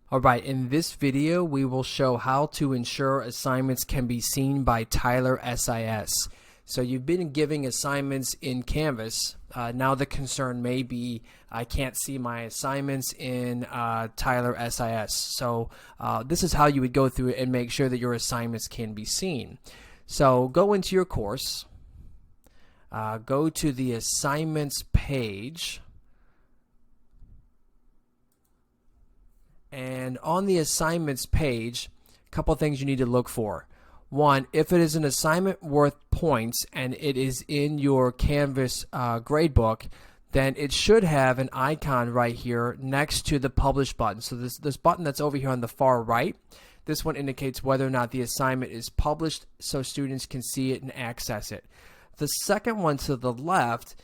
Alright, in this video we will show how to ensure assignments can be seen by Tyler SIS. So you've been giving assignments in Canvas. Now the concern may be I can't see my assignments in Tyler SIS. So this is how you would go through it and make sure that your assignments can be seen. So go into your course, go to the assignments page. And on the assignments page, a couple things you need to look for. One, if it is an assignment worth points and it is in your Canvas gradebook, then it should have an icon right here next to the publish button. So this button that's over here on the far right, this one indicates whether or not the assignment is published so students can see it and access it. The second one to the left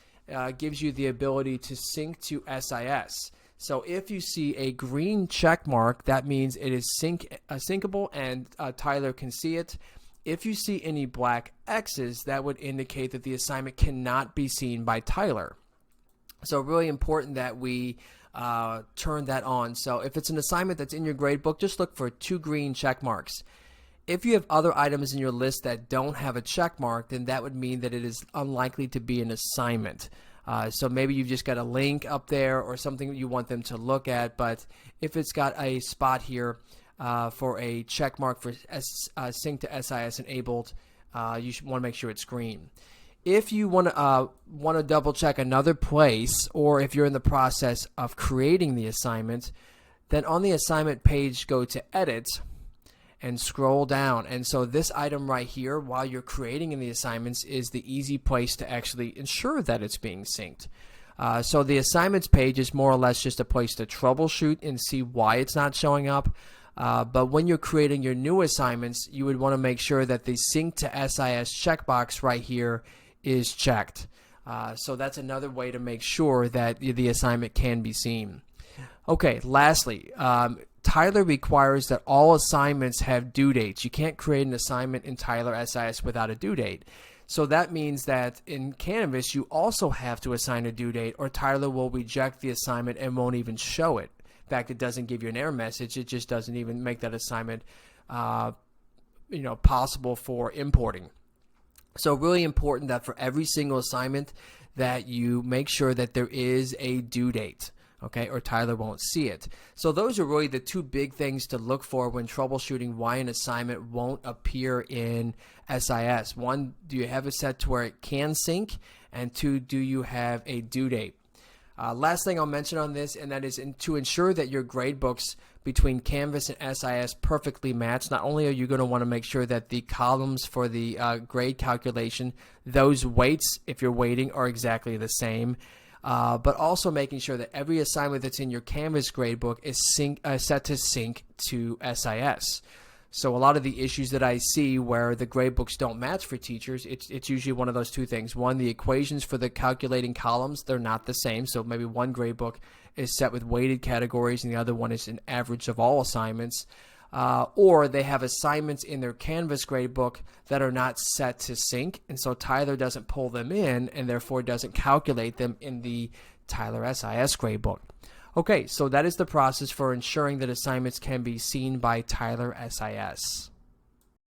gives you the ability to sync to SIS. So if you see a green check mark, that means it is syncable and Tyler can see it. If you see any black X's, that would indicate that the assignment cannot be seen by Tyler. So really important that we turn that on. So if it's an assignment that's in your gradebook, just look for 2 green check marks. If you have other items in your list that don't have a check mark, then that would mean that it is unlikely to be an assignment. So maybe you've just got a link up there or something that you want them to look at, but if it's got a spot here for a check mark for sync to SIS enabled, you should want to make sure it's green. If you want to double check another place, or if you're in the process of creating the assignment, then on the assignment page go to Edit and scroll down. And so this item right here, while you're creating in the assignments, is the easy place to actually ensure that it's being synced. So the assignments page is more or less just a place to troubleshoot and see why it's not showing up. But when you're creating your new assignments, you would want to make sure that the sync to SIS checkbox right here is checked. So that's another way to make sure that the assignment can be seen. Okay, lastly, Tyler requires that all assignments have due dates. You can't create an assignment in Tyler SIS without a due date. So that means that in Canvas, you also have to assign a due date, or Tyler will reject the assignment and won't even show it. In fact, it doesn't give you an error message. It just doesn't even make that assignment possible for importing. So really important that for every single assignment that you make sure that there is a due date. Okay, or Tyler won't see it. So those are really the 2 big things to look for when troubleshooting why an assignment won't appear in SIS. 1, do you have it set to where it can sync? And 2, do you have a due date? Last thing I'll mention on this, and that is to ensure that your gradebooks between Canvas and SIS perfectly match. Not only are you going to want to make sure that the columns for the grade calculation, those weights, if you're weighting, are exactly the same. But also making sure that every assignment that's in your Canvas gradebook is set to sync to SIS. So a lot of the issues that I see where the gradebooks don't match for teachers, it's usually one of those 2 things. One, the equations for the calculating columns, they're not the same. So maybe one gradebook is set with weighted categories and the other one is an average of all assignments. Or they have assignments in their Canvas gradebook that are not set to sync, and so Tyler doesn't pull them in and therefore doesn't calculate them in the Tyler SIS gradebook. Okay, so that is the process for ensuring that assignments can be seen by Tyler SIS.